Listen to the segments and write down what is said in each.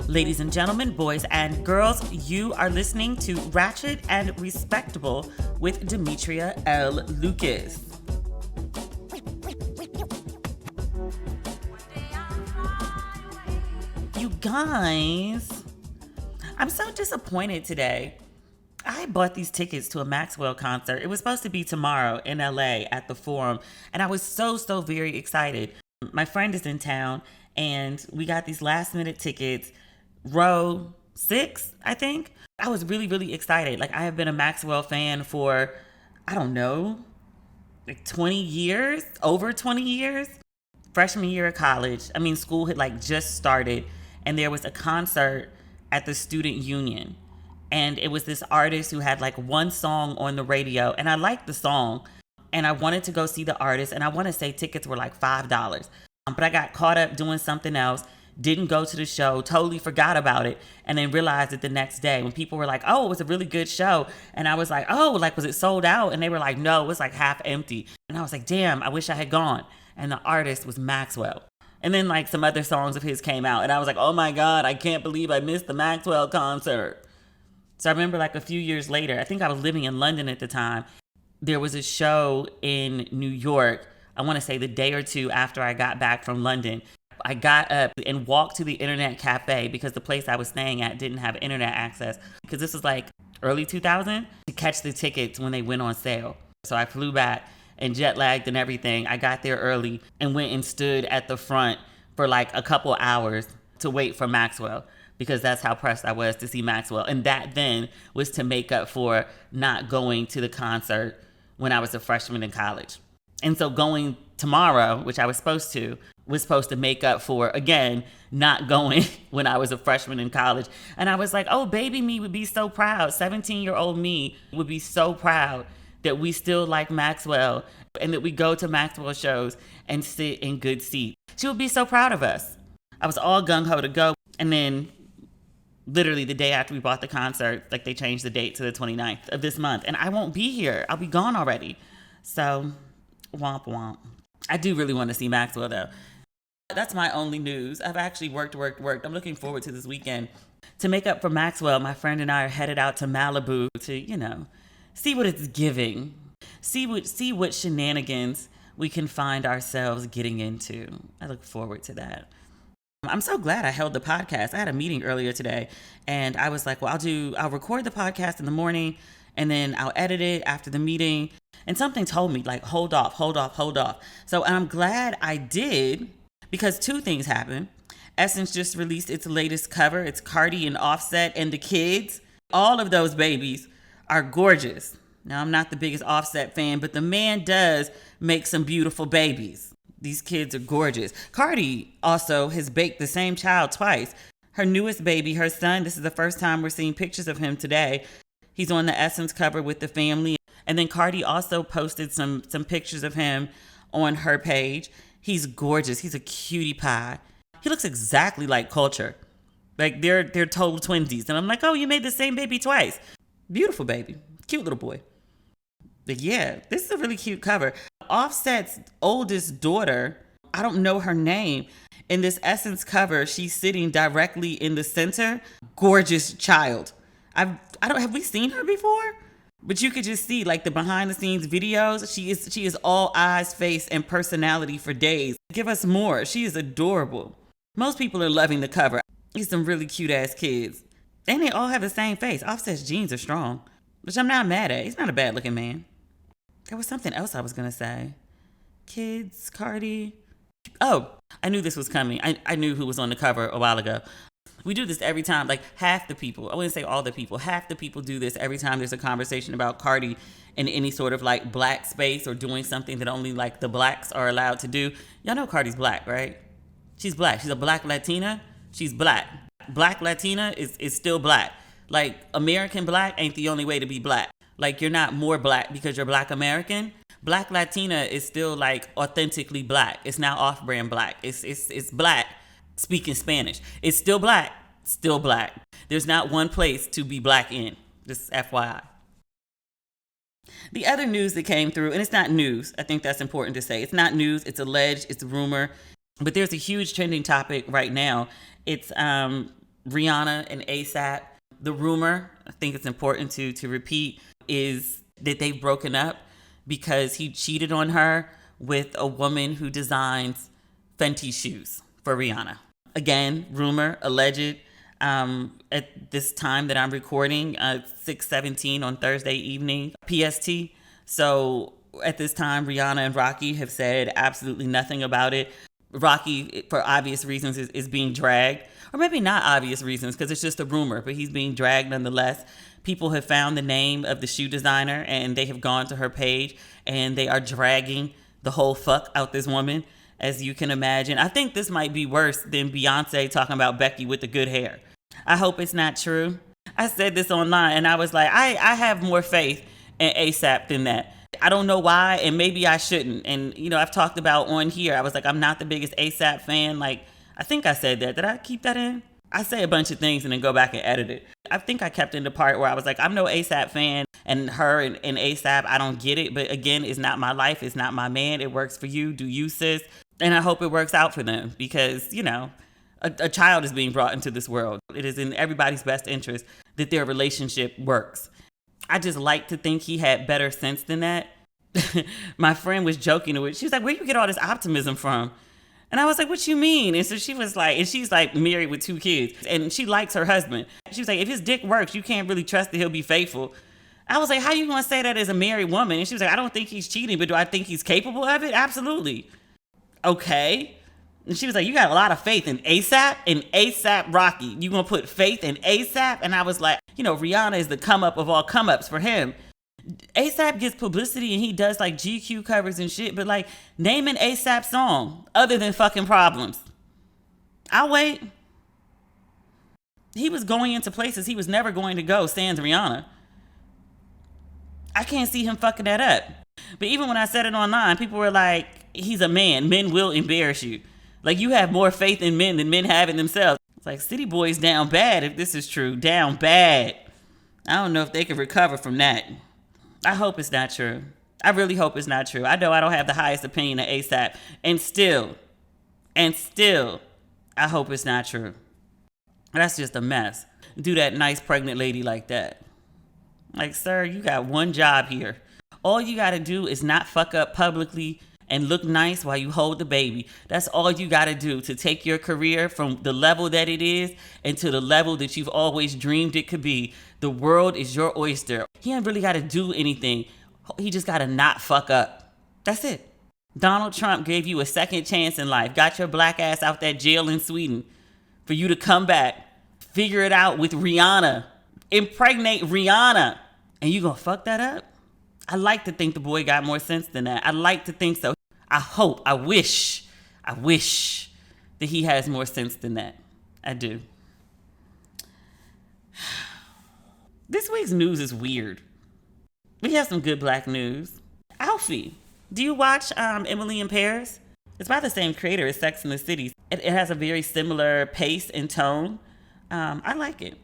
Ladies and gentlemen, boys and girls, you are listening to Ratchet and Respectable with Demetria Lucas. You guys, I'm so disappointed today. I bought these tickets to a Maxwell concert. It was supposed to be tomorrow in LA at the Forum, and I was so very excited. My friend is in town, and we got these last minute tickets, row 6, I think. I was really excited. Like, I have been a Maxwell fan for, I don't know, like 20 years, over 20 years. Freshman year of college, school had just started, and there was a concert at the Student Union. And it was this artist who had one song on the radio, and I liked the song, and I wanted to go see the artist, and I want to say tickets were $5. But I got caught up doing something else, didn't go to the show, totally forgot about it, and then realized it the next day when people were like, oh, it was a really good show. And I was like, oh, was it sold out? And they were like, no, it was half empty. And I was like, damn, I wish I had gone. And the artist was Maxwell. And then some other songs of his came out, and I was like, oh my God, I can't believe I missed the Maxwell concert. So I remember a few years later, I think I was living in London at the time, there was a show in New York, I want to say the day or two after I got back from London. I got up and walked to the internet cafe because the place I was staying at didn't have internet access, because this was early 2000, to catch the tickets when they went on sale. So I flew back and jet lagged and everything. I got there early and went and stood at the front for a couple hours to wait for Maxwell, because that's how pressed I was to see Maxwell. And that then was to make up for not going to the concert when I was a freshman in college. And so going tomorrow, which I was supposed to make up for, again, not going when I was a freshman in college. And I was like, oh, baby me would be so proud. 17-year-old me would be so proud that we still like Maxwell and that we go to Maxwell shows and sit in good seats. She would be so proud of us. I was all gung-ho to go. And then literally the day after we bought the concert, they changed the date to the 29th of this month. And I won't be here. I'll be gone already. So, womp womp. I do really want to see Maxwell, though. That's my only news. I've actually worked. I'm looking forward to this weekend. To make up for Maxwell, my friend and I are headed out to Malibu to, see what it's giving. See what shenanigans we can find ourselves getting into. I look forward to that. I'm so glad I held the podcast. I had a meeting earlier today, and I was like, well, I'll record the podcast in the morning, and then I'll edit it after the meeting. And something told me, hold off. So I'm glad I did, because two things happened. Essence just released its latest cover. It's Cardi and Offset and the kids. All of those babies are gorgeous. Now, I'm not the biggest Offset fan, but the man does make some beautiful babies. These kids are gorgeous. Cardi also has baked the same child twice. Her newest baby, her son, this is the first time we're seeing pictures of him today. He's on the Essence cover with the family. And then Cardi also posted some pictures of him on her page. He's gorgeous. He's a cutie pie. He looks exactly like Culture. They're total twinsies. And I'm like, oh, you made the same baby twice. Beautiful baby. Cute little boy. But yeah, this is a really cute cover. Offset's oldest daughter, I don't know her name. In this Essence cover, she's sitting directly in the center. Gorgeous child. Have we seen her before? But you could just see the behind the scenes videos. She is all eyes, face, and personality for days. Give us more. She is adorable. Most people are loving the cover. These some really cute ass kids. And they all have the same face. Offset's genes are strong, which I'm not mad at. He's not a bad looking man. There was something else I was going to say. Kids, Cardi. Oh, I knew this was coming. I knew who was on the cover a while ago. We do this every time. Half the people, I wouldn't say all the people, half the people do this every time there's a conversation about Cardi in any sort of black space or doing something that only the blacks are allowed to do. Y'all know Cardi's black, right? She's black. She's a black Latina. She's black. Black Latina is still black. American black ain't the only way to be black. You're not more black because you're black American. Black Latina is still authentically black. It's now off-brand black. It's black speaking Spanish. It's still black. There's not one place to be black in. Just FYI. The other news that came through, and it's not news. I think that's important to say. It's not news. It's alleged. It's a rumor. But there's a huge trending topic right now. It's Rihanna and ASAP. The rumor, I think it's important to repeat, is that they've broken up because he cheated on her with a woman who designs Fenty shoes for Rihanna. Again, rumor, alleged. At this time that I'm recording, 6:17 on Thursday evening, PST. So at this time, Rihanna and Rocky have said absolutely nothing about it. Rocky, for obvious reasons, is being dragged. Or maybe not obvious reasons, because it's just a rumor, but he's being dragged nonetheless. People have found the name of the shoe designer, and they have gone to her page, and they are dragging the whole fuck out this woman, as you can imagine. I think this might be worse than Beyonce talking about Becky with the good hair. I hope it's not true. I said this online, and I was like, I have more faith in ASAP than that. I don't know why, and maybe I shouldn't. And, you know, I've talked about on here, I was like, I'm not the biggest ASAP fan. Like, I think I said that. Did I keep that in? I say a bunch of things and then go back and edit it. I think I kept in the part where I was like, I'm no ASAP fan, and her and ASAP, I don't get it. But again, it's not my life. It's not my man. It works for you. Do you, sis? And I hope it works out for them because, you know, a child is being brought into this world. It is in everybody's best interest that their relationship works. I just like to think he had better sense than that. My friend was joking with it. She was like, where you get all this optimism from? And I was like, what you mean? And so she was like, and she's like married with 2 kids and she likes her husband. She was like, if his dick works, you can't really trust that he'll be faithful. I was like, how you going to say that as a married woman? And she was like, I don't think he's cheating, but do I think he's capable of it? Absolutely. Okay. And she was like, you got a lot of faith in ASAP and ASAP Rocky. You going to put faith in ASAP? And I was like, you know, Rihanna is the come up of all come ups for him. ASAP gets publicity and he does like GQ covers and shit, but like name an ASAP song other than fucking Problems. I'll wait. He was going into places he was never going to go, sans Rihanna. I can't see him fucking that up. But even when I said it online, people were like, he's a man. Men will embarrass you. Like, you have more faith in men than men have in themselves. It's like, City Boy's down bad if this is true. Down bad. I don't know if they can recover from that. I hope it's not true. I really hope it's not true. I know I don't have the highest opinion of ASAP. And still, I hope it's not true. That's just a mess. Do that nice pregnant lady like that. Like, sir, you got one job here. All you got to do is not fuck up publicly and look nice while you hold the baby. That's all you got to do to take your career from the level that it is and to the level that you've always dreamed it could be. The world is your oyster. He ain't really got to do anything. He just got to not fuck up. That's it. Donald Trump gave you a second chance in life, got your black ass out that jail in Sweden for you to come back, figure it out with Rihanna, impregnate Rihanna, and you gonna fuck that up? I like to think the boy got more sense than that. I like to think so. I hope, I wish that he has more sense than that. I do. This week's news is weird. We have some good black news. Alfie, do you watch Emily in Paris? It's by the same creator as Sex and the City. It has a very similar pace and tone. I like it.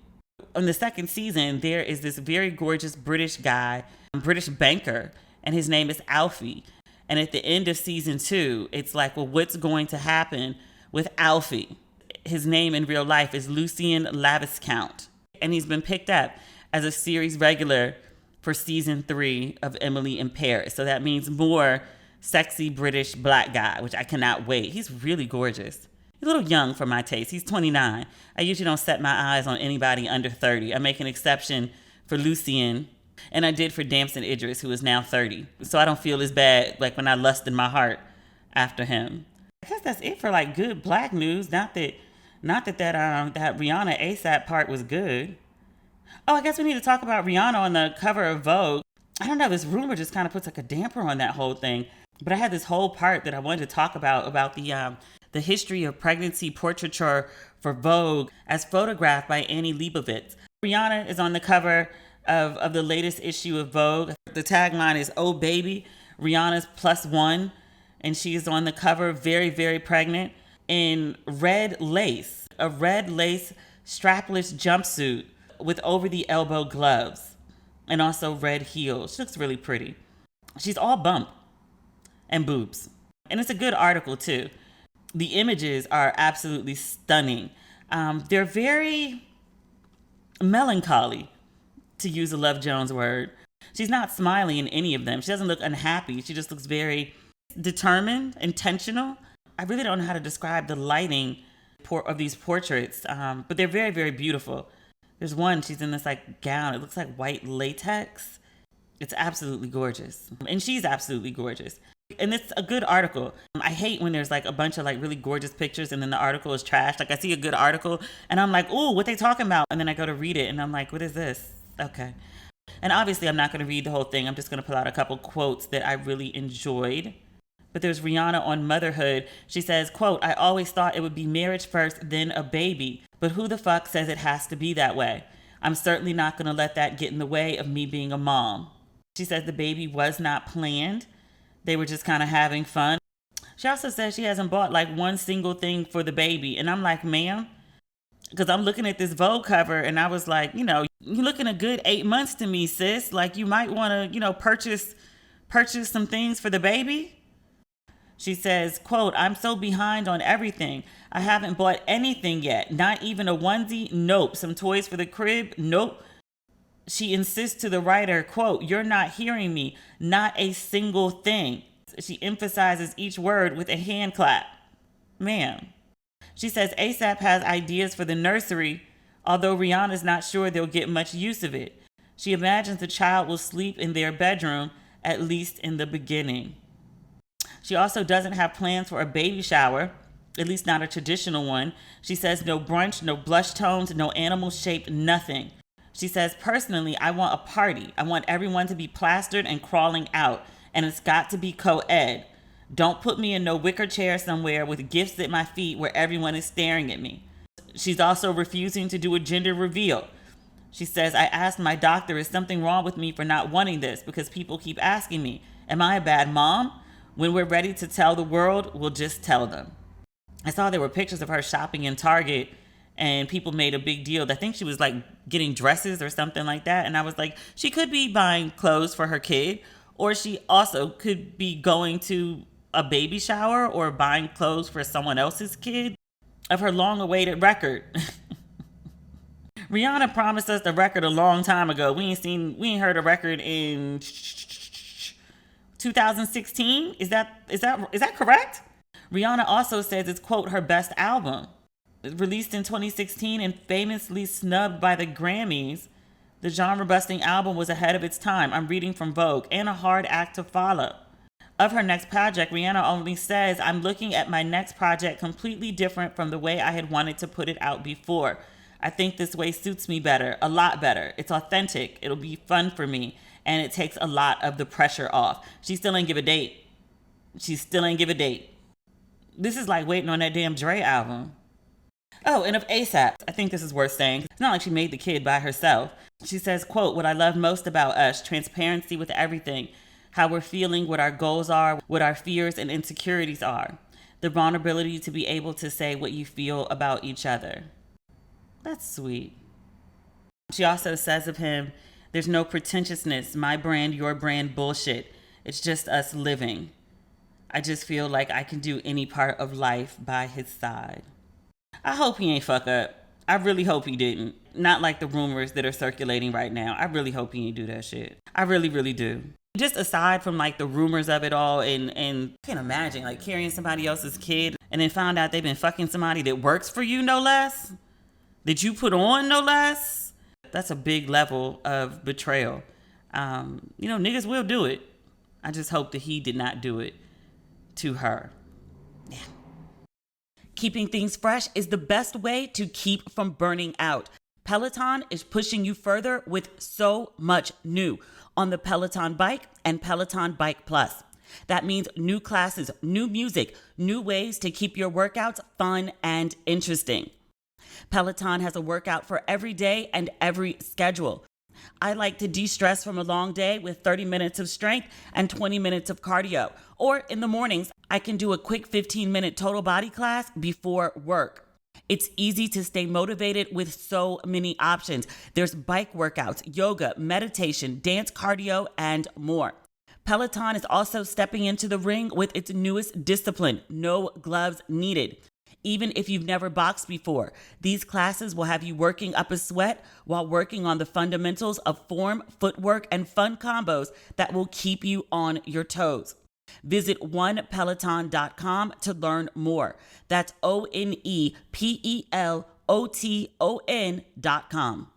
On the second season, there is this very gorgeous British guy, British banker, and his name is Alfie. And at the end of season 2, it's like, well, what's going to happen with Alfie? His name in real life is Lucien Laviscount. And he's been picked up as a series regular for season 3 of Emily in Paris. So that means more sexy British black guy, which I cannot wait. He's really gorgeous. He's a little young for my taste. He's 29. I usually don't set my eyes on anybody under 30. I make an exception for Lucien, and I did for Damson Idris, who is now 30. So I don't feel as bad like when I lust in my heart after him. I guess that's it for like good black news. Not that Rihanna ASAP part was good. Oh, I guess we need to talk about Rihanna on the cover of Vogue. I don't know, this rumor just kind of puts like a damper on that whole thing. But I had this whole part that I wanted to talk about the history of pregnancy portraiture for Vogue as photographed by Annie Leibovitz. Rihanna is on the cover of the latest issue of Vogue. The tagline is, "Oh baby, Rihanna's +1." And she is on the cover, very, very pregnant, in red lace. A red lace strapless jumpsuit with over-the-elbow gloves. And also red heels. She looks really pretty. She's all bump and boobs. And it's a good article too. The images are absolutely stunning. They're very melancholy, to use a Love Jones word. She's not smiling in any of them. She doesn't look unhappy. She just looks very determined, intentional. I really don't know how to describe the lighting of these portraits, but they're very, very beautiful. There's one, she's in this like gown. It looks like white latex. It's absolutely gorgeous. And she's absolutely gorgeous. And it's a good article. I hate when there's like a bunch of like really gorgeous pictures and then the article is trash. Like I see a good article and I'm like, ooh, what they talking about? And then I go to read it and I'm like, what is this? Okay. And obviously I'm not going to read the whole thing. I'm just going to pull out a couple quotes that I really enjoyed. But there's Rihanna on motherhood. She says, quote, I always thought it would be marriage first, then a baby. But who the fuck says it has to be that way? I'm certainly not going to let that get in the way of me being a mom. She says the baby was not planned. They were just kind of having fun. She also says she hasn't bought like one single thing for the baby. And I'm like, ma'am, because I'm looking at this Vogue cover and I was like, you know, you're looking a good 8 months to me, sis. Like you might want to, you know, purchase some things for the baby. She says, quote, I'm so behind on everything. I haven't bought anything yet. Not even a onesie. Nope. Some toys for the crib. Nope. She insists to the writer, quote, you're not hearing me. Not a single thing. She emphasizes each word with a hand clap. Ma'am. She says ASAP has ideas for the nursery, although Rihanna's not sure they'll get much use of it. She imagines the child will sleep in their bedroom, at least in the beginning. She also doesn't have plans for a baby shower, at least not a traditional one. She says no brunch, no blush tones, no animal shaped nothing. She says, personally, I want a party. I want everyone to be plastered and crawling out, and it's got to be co-ed. Don't put me in no wicker chair somewhere with gifts at my feet where everyone is staring at me. She's also refusing to do a gender reveal. She says, I asked my doctor, is something wrong with me for not wanting this? Because people keep asking me, am I a bad mom? When we're ready to tell the world, we'll just tell them. I saw there were pictures of her shopping in Target and people made a big deal. I think she was like getting dresses or something like that. And I was like, she could be buying clothes for her kid, or she also could be going to a baby shower or buying clothes for someone else's kid. Of her long-awaited record. Rihanna promised us the record a long time ago. We ain't heard a record in 2016. Is that correct? Rihanna also says it's, quote, her best album. Released in 2016 and famously snubbed by the Grammys, the genre-busting album was ahead of its time. I'm reading from Vogue, and a hard act to follow. Of her next project, Rihanna only says, I'm looking at my next project completely different from the way I had wanted to put it out before. I think this way suits me better, a lot better. It's authentic. It'll be fun for me, and it takes a lot of the pressure off. She still ain't give a date. This is like waiting on that damn Dre album. Oh, and of ASAP, I think this is worth saying. It's not like she made the kid by herself. She says, quote, what I love most about us, transparency with everything, how we're feeling, what our goals are, what our fears and insecurities are, the vulnerability to be able to say what you feel about each other. That's sweet. She also says of him, there's no pretentiousness, my brand, your brand bullshit. It's just us living. I just feel like I can do any part of life by his side. I hope he ain't fuck up. I really hope he didn't. Not like the rumors that are circulating right now. I really hope he ain't do that shit. I really, really do. Just aside from like the rumors of it all and I can't imagine like carrying somebody else's kid and then find out they've been fucking somebody that works for you, no less. That you put on, no less. That's a big level of betrayal. Niggas will do it. I just hope that he did not do it to her. Yeah. Keeping things fresh is the best way to keep from burning out. Peloton is pushing you further with so much new on the Peloton Bike and Peloton Bike Plus. That means new classes, new music, new ways to keep your workouts fun and interesting. Peloton has a workout for every day and every schedule. I like to de-stress from a long day with 30 minutes of strength and 20 minutes of cardio. Or in the mornings, I can do a quick 15-minute total body class before work. It's easy to stay motivated with so many options. There's bike workouts, yoga, meditation, dance, cardio, and more. Peloton is also stepping into the ring with its newest discipline, no gloves needed. Even if you've never boxed before, these classes will have you working up a sweat while working on the fundamentals of form, footwork, and fun combos that will keep you on your toes. Visit onepeloton.com to learn more. That's ONEPELOTON.com.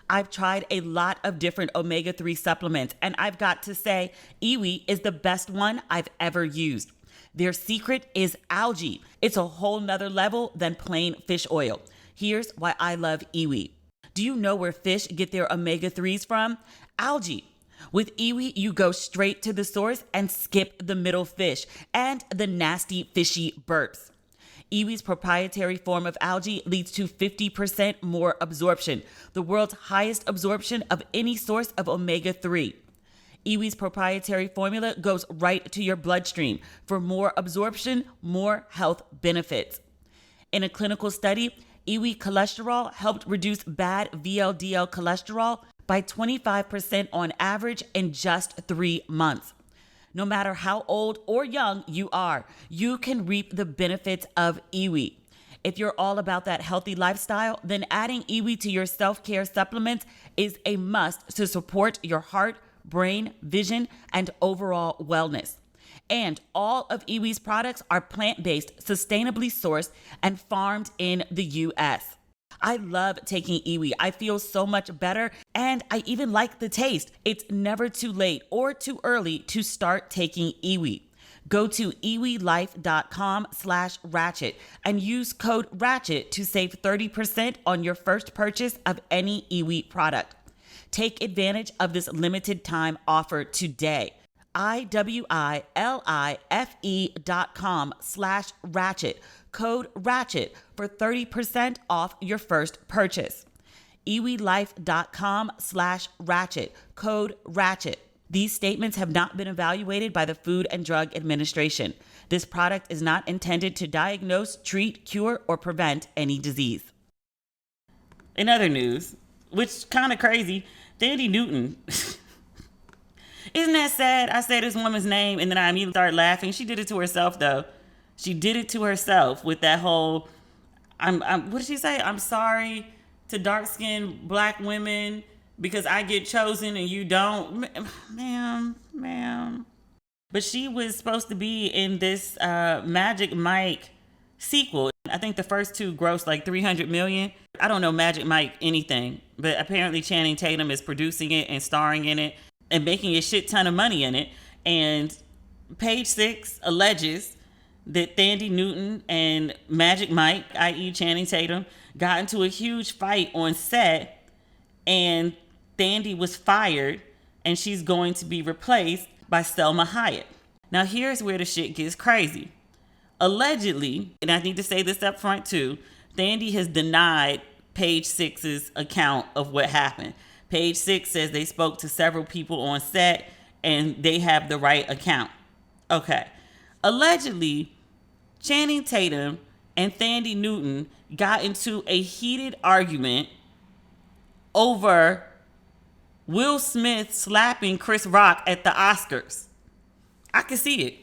I've tried a lot of different omega-3 supplements, and I've got to say, Iwi is the best one I've ever used. Their secret is algae. It's a whole nother level than plain fish oil. Here's why I love Iwi. Do you know where fish get their omega-3s from? Algae. With Iwi, you go straight to the source and skip the middle fish and the nasty fishy burps. Iwi's proprietary form of algae leads to 50% more absorption, the world's highest absorption of any source of omega-3. Iwi's proprietary formula goes right to your bloodstream for more absorption, more health benefits. In a clinical study, Iwi cholesterol helped reduce bad VLDL cholesterol by 25% on average in just 3 months. No matter how old or young you are, you can reap the benefits of Iwi. If you're all about that healthy lifestyle, then adding Iwi to your self-care supplements is a must to support your heart, brain, vision, and overall wellness. And all of Iwi's products are plant-based, sustainably sourced, and farmed in the U.S. I love taking Iwi. I feel so much better, and I even like the taste. It's never too late or too early to start taking Iwi. Go to iwilife.com/ratchet and use code RATCHET to save 30% on your first purchase of any Iwi product. Take advantage of this limited time offer today. iwilife.com/ratchet. Code RATCHET for 30% off your first purchase. iwilife.com/ratchet. Code RATCHET. These statements have not been evaluated by the Food and Drug Administration. This product is not intended to diagnose, treat, cure, or prevent any disease. In other news, which kind of crazy, Thandie Newton. Isn't that sad? I say this woman's name and then I immediately start laughing. She did it to herself, though. She did it to herself with that whole, what did she say? I'm sorry to dark-skinned black women because I get chosen and you don't. Ma'am. But she was supposed to be in this Magic Mike sequel. I think the first two grossed like $300 million. I don't know Magic Mike anything, but apparently Channing Tatum is producing it and starring in it and making a shit ton of money in it. And Page Six alleges that Thandie Newton and Magic Mike, i.e. Channing Tatum, got into a huge fight on set, and Thandie was fired, and she's going to be replaced by Selma Hayek. Now here's where the shit gets crazy. Allegedly, and I need to say this up front too, Thandie has denied Page Six's account of what happened. Page Six says they spoke to several people on set and they have the right account. Okay. Allegedly, Channing Tatum and Thandie Newton got into a heated argument over Will Smith slapping Chris Rock at the Oscars. I can see it.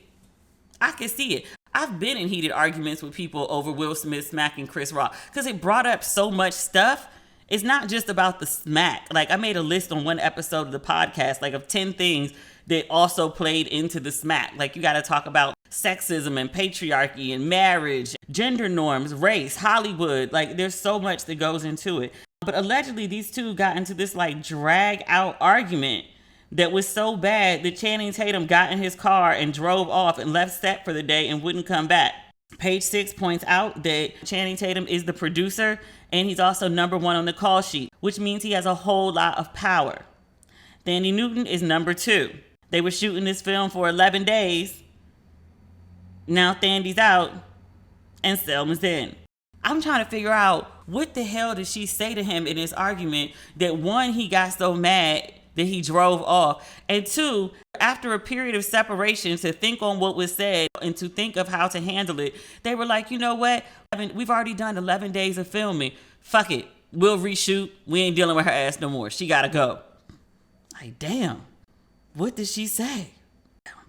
I've been in heated arguments with people over Will Smith smacking Chris Rock because it brought up so much stuff. It's not just about the smack. Like, I made a list on one episode of the podcast, like, of 10 things that also played into the smack. Like, you got to talk about sexism and patriarchy and marriage, gender norms, race, Hollywood. Like, there's so much that goes into it. But allegedly, these two got into this, like, drag out argument that was so bad that Channing Tatum got in his car and drove off and left set for the day and wouldn't come back. Page Six points out that Channing Tatum is the producer and he's also number one on the call sheet, which means he has a whole lot of power. Thandie Newton is number two. They were shooting this film for 11 days. Now Thandie's out and Selma's in. I'm trying to figure out what the hell did she say to him in this argument that, one, he got so mad that he drove off, and two, after a period of separation, to think on what was said and to think of how to handle it, they were like, you know what? We've already done 11 days of filming. Fuck it. We'll reshoot. We ain't dealing with her ass no more. She gotta go. Like, damn. What did she say?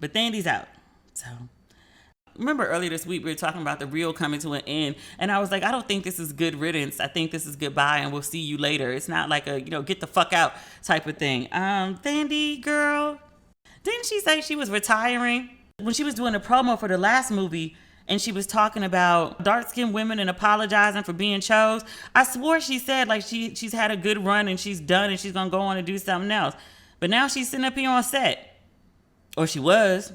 But Thandie's out. So Remember earlier this week we were talking about the reel coming to an end, and I was like, I don't think this is good riddance. I think this is goodbye, and we'll see you later. It's not like a get the fuck out type of thing. Thandi girl, didn't she say she was retiring when she was doing a promo for the last movie? And she was talking about dark-skinned women and apologizing for being chose. I swore she said like she's had a good run and she's done and she's gonna go on and do something else. But now she's sitting up here on set, or she was.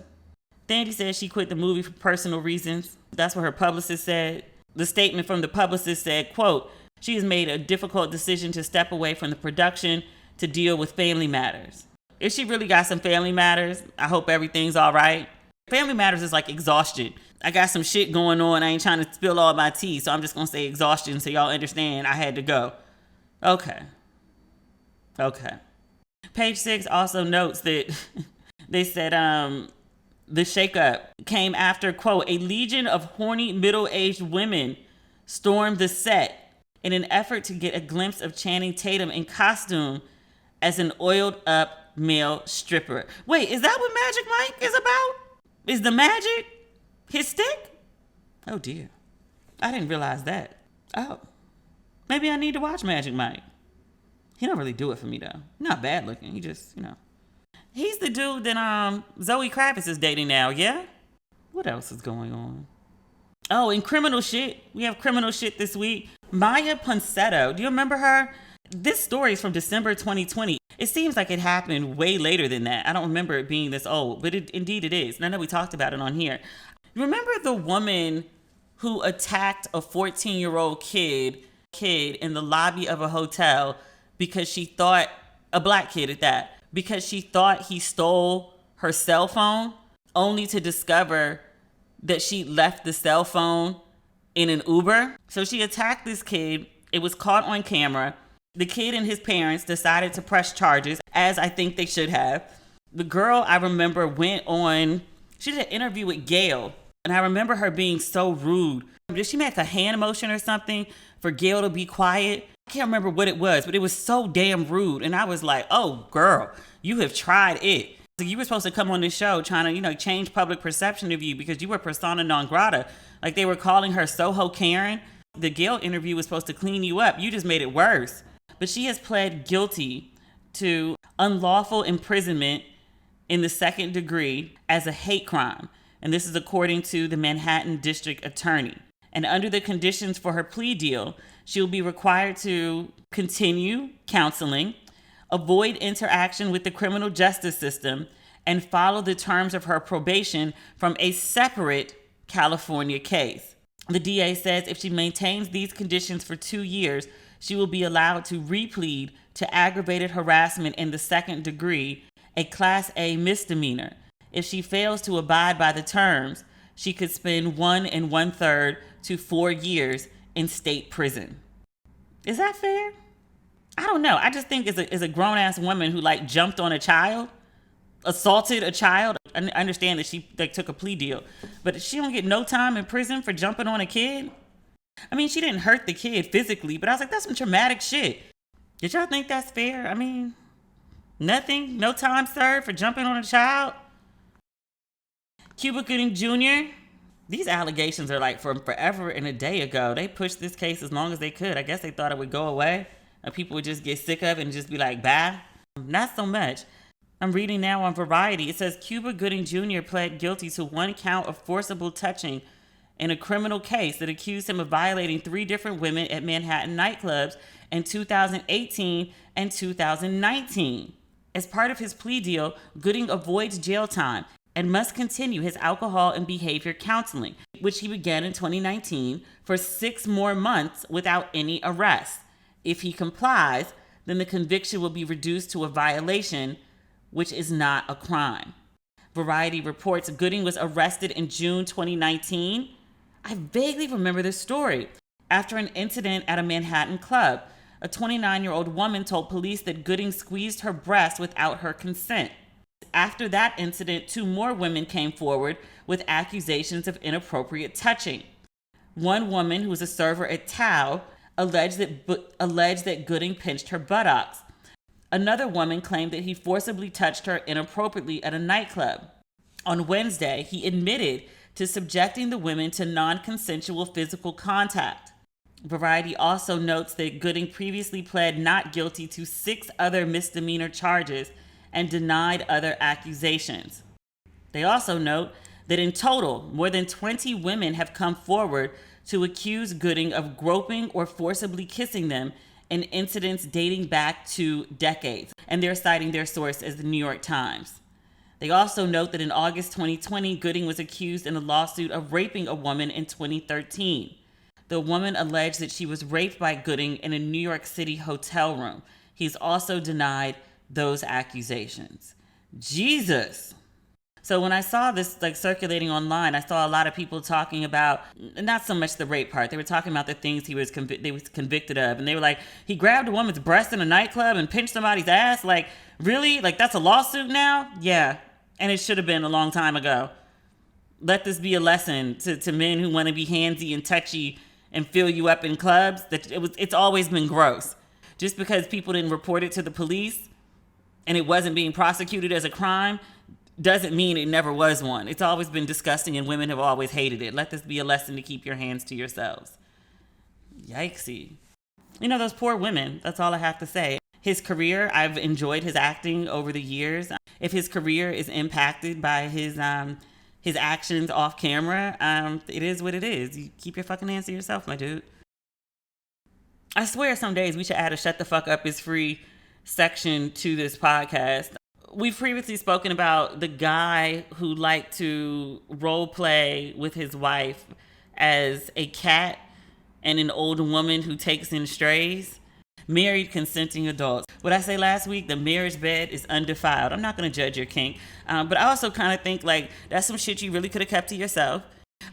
Thandi said she quit the movie for personal reasons. That's what her publicist said. The statement from the publicist said, quote, she has made a difficult decision to step away from the production to deal with family matters. If she really got some family matters, I hope everything's all right. Family matters is like exhaustion. I got some shit going on. I ain't trying to spill all my tea, so I'm just going to say exhaustion so y'all understand I had to go. Okay. Page 6 also notes that they said the shakeup came after, quote, a legion of horny middle-aged women stormed the set in an effort to get a glimpse of Channing Tatum in costume as an oiled-up male stripper. Wait, is that what Magic Mike is about? Is the magic his stick? Oh, dear. I didn't realize that. Oh. Maybe I need to watch Magic Mike. He don't really do it for me, though. Not bad looking. He just, He's the dude that Zoe Kravitz is dating now, yeah? What else is going on? Oh, and criminal shit. We have criminal shit this week. Maya Ponsetto. Do you remember her? This story is from December 2020. It seems like it happened way later than that. I don't remember it being this old, but indeed it is. And I know we talked about it on here. Remember the woman who attacked a 14-year-old kid in the lobby of a hotel because she thought, a black kid at that, because she thought he stole her cell phone, only to discover that she left the cell phone in an Uber? So she attacked this kid. It was caught on camera. The kid and his parents decided to press charges, as I think they should have. The girl, I remember, she did an interview with Gail, and I remember her being so rude. Did she make a hand motion or something for Gail to be quiet? I can't remember what it was, but it was so damn rude. And I was like, oh, girl, you have tried it. So you were supposed to come on this show trying to, change public perception of you because you were persona non grata. Like they were calling her Soho Karen. The Gail interview was supposed to clean you up. You just made it worse. But she has pled guilty to unlawful imprisonment in the second degree as a hate crime. And this is according to the Manhattan District Attorney. And under the conditions for her plea deal, she will be required to continue counseling, avoid interaction with the criminal justice system, and follow the terms of her probation from a separate California case. The DA says if she maintains these conditions for 2 years, she will be allowed to replead to aggravated harassment in the second degree, a Class A misdemeanor. If she fails to abide by the terms, she could spend 1 1/3 to 4 years in state prison. Is that fair? I don't know. I just think as a grown-ass woman who jumped on a child, assaulted a child, I understand that she took a plea deal, but she don't get no time in prison for jumping on a kid. I mean, she didn't hurt the kid physically, but I was like, that's some traumatic shit. Did y'all think that's fair? I mean, nothing? No time served for jumping on a child? Cuba Gooding Jr., these allegations are from forever and a day ago. They pushed this case as long as they could. I guess they thought it would go away and people would just get sick of it and just be like, bye. Not so much. I'm reading now on Variety. It says Cuba Gooding Jr. pled guilty to 1 count of forcible touching in a criminal case that accused him of violating 3 different women at Manhattan nightclubs in 2018 and 2019. As part of his plea deal, Gooding avoids jail time and must continue his alcohol and behavior counseling, which he began in 2019, for 6 more months without any arrest. If he complies, then the conviction will be reduced to a violation, which is not a crime. Variety reports Gooding was arrested in June 2019. I vaguely remember this story. After an incident at a Manhattan club, a 29-year-old woman told police that Gooding squeezed her breast without her consent. After that incident, 2 more women came forward with accusations of inappropriate touching. One woman, who was a server at Tao, alleged that Gooding pinched her buttocks. Another woman claimed that he forcibly touched her inappropriately at a nightclub. On Wednesday, he admitted to subjecting the women to non-consensual physical contact. Variety also notes that Gooding previously pled not guilty to 6 other misdemeanor charges and denied other accusations. They also note that in total, more than 20 women have come forward to accuse Gooding of groping or forcibly kissing them in incidents dating back to decades, and they're citing their source as the New York Times. They also note that in August 2020, Gooding was accused in a lawsuit of raping a woman in 2013. The woman alleged that she was raped by Gooding in a New York City hotel room. He's also denied those accusations. Jesus. So when I saw this circulating online, I saw a lot of people talking about not so much the rape part. They were talking about the things he was convicted of, and they were like, he grabbed a woman's breast in a nightclub and pinched somebody's ass. Like, really? Like, that's a lawsuit now? Yeah, and it should have been a long time ago. Let this be a lesson to men who want to be handsy and touchy and fill you up in clubs. That it's always been gross. Just because people didn't report it to the police and it wasn't being prosecuted as a crime doesn't mean it never was one. It's always been disgusting and women have always hated it. Let this be a lesson to keep your hands to yourselves. Yikesy. You know, those poor women, that's all I have to say. His career, I've enjoyed his acting over the years. If his career is impacted by his actions off camera, it is what it is. You keep your fucking hands to yourself, my dude. I swear some days we should add a shut the fuck up is free section to this podcast. We've previously spoken about the guy who liked to role play with his wife as a cat and an old woman who takes in strays. Married, consenting adults. What I say last week, the marriage bed is undefiled. I'm not going to judge your kink, but I also kind of think like that's some shit you really could have kept to yourself.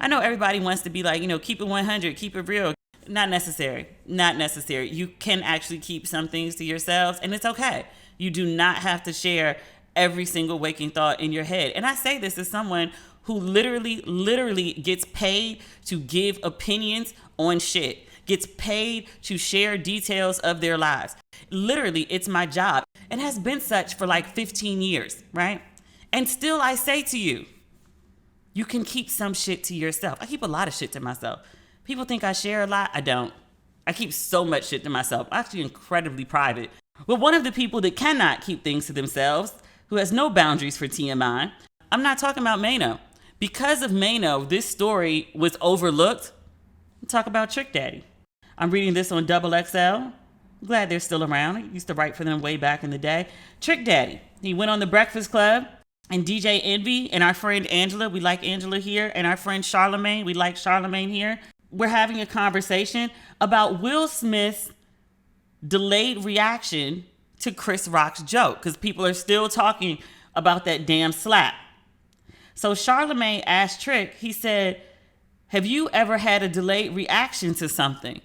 I know everybody wants to be like, keep it 100, keep it real. Not necessary. Not necessary. You can actually keep some things to yourselves, and it's okay. You do not have to share every single waking thought in your head. And I say this as someone who literally gets paid to give opinions on shit, gets paid to share details of their lives. Literally, it's my job. It has been such for like 15 years, right? And still I say to you, you can keep some shit to yourself. I keep a lot of shit to myself. People think I share a lot. I don't. I keep so much shit to myself. I'm actually incredibly private. But one of the people that cannot keep things to themselves, who has no boundaries for TMI, I'm not talking about Maino. Because of Maino, this story was overlooked. We'll talk about Trick Daddy. I'm reading this on Double XL. I'm glad they're still around. I used to write for them way back in the day. Trick Daddy. He went on The Breakfast Club, and DJ Envy and our friend Angela, we like Angela here, and our friend Charlamagne, we like Charlamagne here. We're having a conversation about Will Smith's delayed reaction to Chris Rock's joke, because people are still talking about that damn slap. So Charlamagne asked Trick, he said, have you ever had a delayed reaction to something?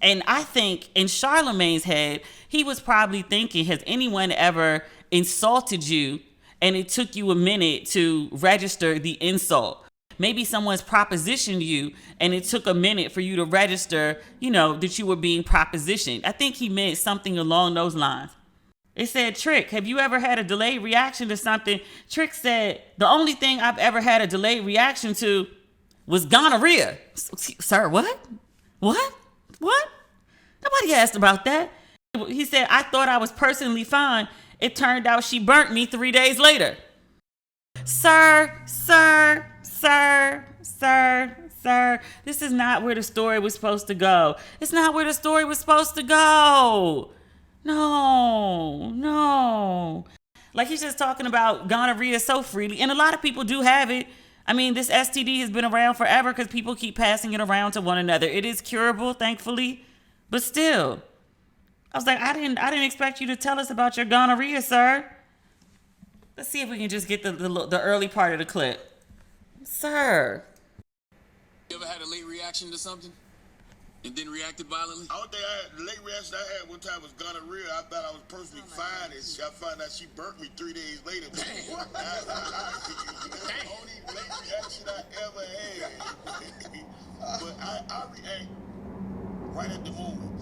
And I think in Charlamagne's head, he was probably thinking, has anyone ever insulted you and it took you a minute to register the insult? Maybe someone's propositioned you and it took a minute for you to register, that you were being propositioned. I think he meant something along those lines. It said, Trick, have you ever had a delayed reaction to something? Trick said, the only thing I've ever had a delayed reaction to was gonorrhea. Sir, what? What? Nobody asked about that. He said, I thought I was personally fine. It turned out she burnt me 3 days later. Sir. This is not where the story was supposed to go. It's not where the story was supposed to go. No. Like, he's just talking about gonorrhea so freely. And a lot of people do have it. I mean, this STD has been around forever because people keep passing it around to one another. It is curable, thankfully. But still, I was like, I didn't expect you to tell us about your gonorrhea, sir. Let's see if we can just get the early part of the clip. Sir. You ever had a late reaction to something and then reacted violently? I don't think the late reaction I had one time was gonorrhea. I thought I was personally fine, and I found out she burnt me 3 days later. What? That's the only late reaction I ever had. But I react right at the moment.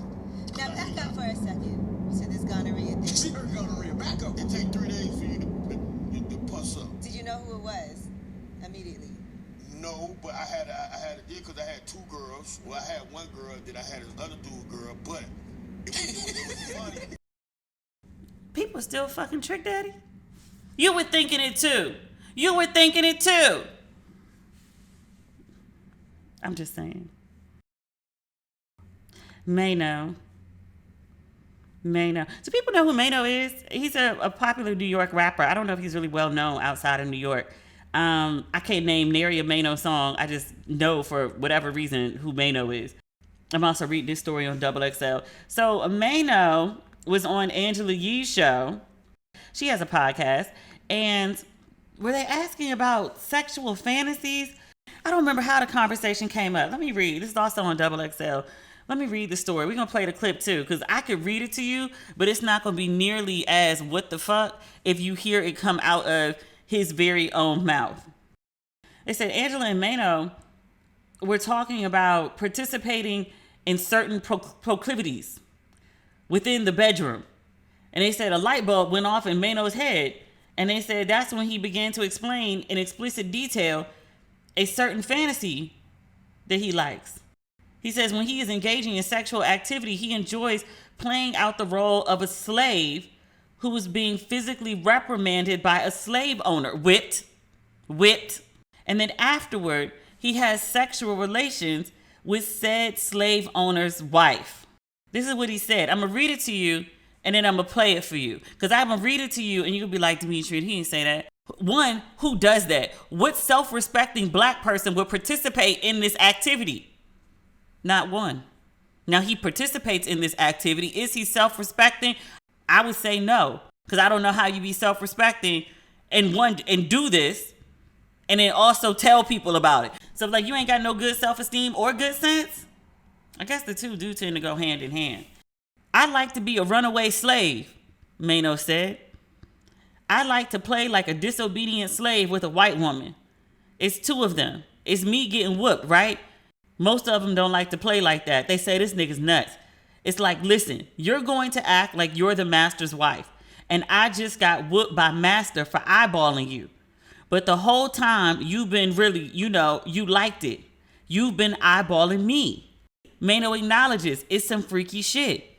Now back up for a second to this gonorrhea thing. She heard gonorrhea. Back up. It takes 3 days for you to puss up. Did you know who it was immediately? No. No, but I had a deal because I had two girls. Well, I had one girl, then I had this other dude girl, but it was funny. People still fucking Trick Daddy? You were thinking it too. You were thinking it too. I'm just saying. Maino. Do people know who Maino is? He's a popular New York rapper. I don't know if he's really well known outside of New York. I can't name nary a Maino song. I just know for whatever reason who Maino is. I'm also reading this story on XXL. So Maino was on Angela Yee's show. She has a podcast. And were they asking about sexual fantasies? I don't remember how the conversation came up. Let me read. This is also on XXL. Let me read the story. We're going to play the clip too, because I could read it to you, but it's not going to be nearly as what the fuck if you hear it come out of his very own mouth. They said Angela and Maino were talking about participating in certain proclivities within the bedroom. And they said a light bulb went off in Maino's head. And they said that's when he began to explain in explicit detail a certain fantasy that he likes. He says when he is engaging in sexual activity, he enjoys playing out the role of a slave who is being physically reprimanded by a slave owner, whipped. And then afterward, he has sexual relations with said slave owner's wife. This is what he said. I'm going to read it to you, and then I'm going to play it for you. Because I'm going to read it to you, and you'll be like, Demetria, he didn't say that. One, who does that? What self-respecting black person would participate in this activity? Not one. Now, he participates in this activity. Is he self-respecting? I would say no. Because I don't know how you be self-respecting and do this and then also tell people about it. So, like, you ain't got no good self-esteem or good sense? I guess the two do tend to go hand in hand. I like to be a runaway slave, Maino said. I like to play like a disobedient slave with a white woman. It's two of them. It's me getting whooped, right? Most of them don't like to play like that. They say this nigga's nuts. It's like, listen, you're going to act like you're the master's wife. And I just got whooped by master for eyeballing you. But the whole time you've been really, you liked it. You've been eyeballing me. Maino acknowledges it's some freaky shit.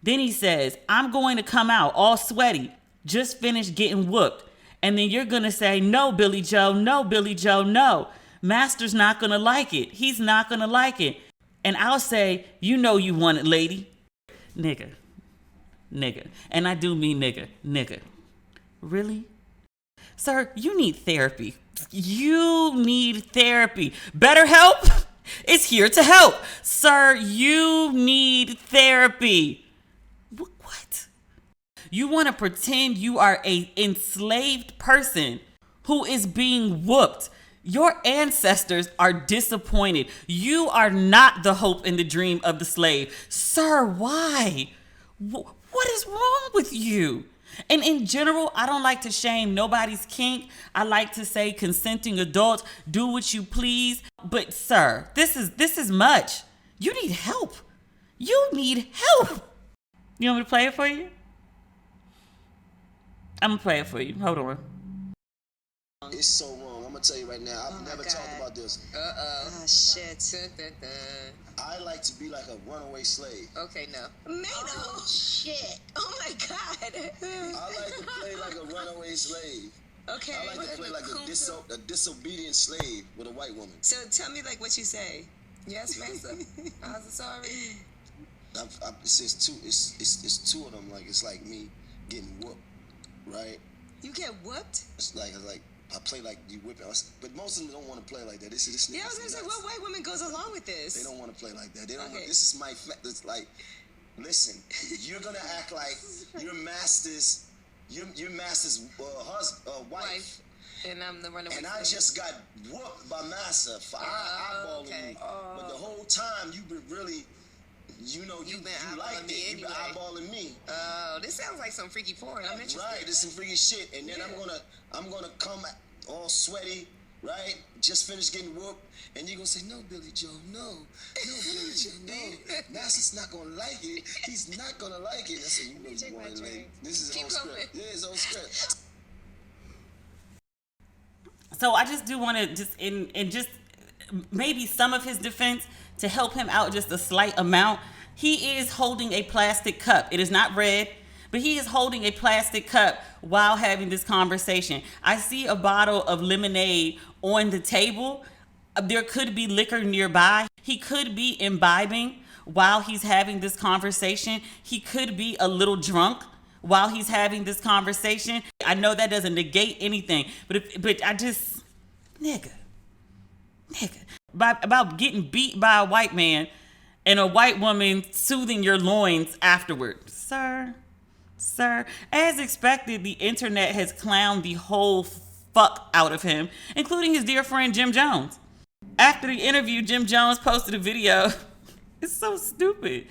Then he says, I'm going to come out all sweaty, just finished getting whooped. And then you're going to say, no, Billy Joe, no. Master's not going to like it. He's not going to like it. And I'll say, you know you want it, lady. Nigga. And I do mean nigga. Really? Sir, you need therapy. BetterHelp is here to help. Sir, you need therapy. What? You want to pretend you are an enslaved person who is being whooped. Your ancestors are disappointed. You are not the hope and the dream of the slave. Sir, why? What is wrong with you? And in general, I don't like to shame nobody's kink. I like to say consenting adults, do what you please. But sir, this is much. You need help. You want me to play it for you? I'm gonna play it for you. Hold on. It's so wrong. I'm gonna tell you right now. I've never talked about this. Oh, shit. I like to be like a runaway slave. Okay, no. Maino! Shit. Oh, my God. I like to play like a runaway slave. Okay. I like to play like a disobedient slave with a white woman. So tell me, like, what you say. Yes, master. I'm sorry. It's two of them. Like, it's like me getting whooped, right? You get whooped? It's like I play like you whipping us, but most of them don't want to play like that. This Yeah, I was gonna say, what white woman goes along with this? They don't want to play like that. They don't. Okay. This is my. It's like, listen, you're gonna act like your master's wife. And I'm the runaway. And I just got whooped by Massa for eyeballing me. But the whole time you've been really, you liked it. You've been eyeballing me. Oh, this sounds like some freaky porn. I'm interested. Right, this is some freaky shit. And then I'm gonna come all sweaty, right? Just finished getting whooped, and you're gonna say, no, Billy Joe, no, Billy Joe, no. Massa's not gonna like it. He's not gonna like it. That's what you want it. Like, this is old script. Yeah, it's old script. So I just do want to just in just maybe some of his defense to help him out just a slight amount. He is holding a plastic cup. It is not red, but he is holding a plastic cup while having this conversation. I see a bottle of lemonade on the table. There could be liquor nearby. He could be imbibing while he's having this conversation. He could be a little drunk while he's having this conversation. I know that doesn't negate anything, but I just, nigga. About getting beat by a white man and a white woman soothing your loins afterward. Sir, as expected, the internet has clowned the whole fuck out of him, including his dear friend Jim Jones. After the interview, Jim Jones posted a video. It's so stupid.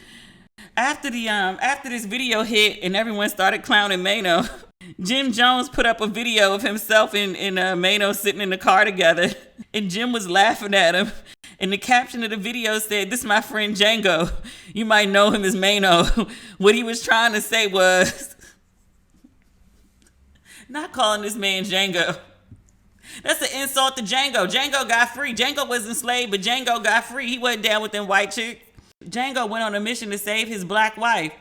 After this video hit and everyone started clowning Maino, Jim Jones put up a video of himself and Maino sitting in the car together, and Jim was laughing at him. And the caption of the video said, "This is my friend Django. You might know him as Maino." What he was trying to say was not calling this man Django. That's an insult to Django. Django got free. Django was enslaved, but Django got free. He wasn't down with them white chicks. Django went on a mission to save his black wife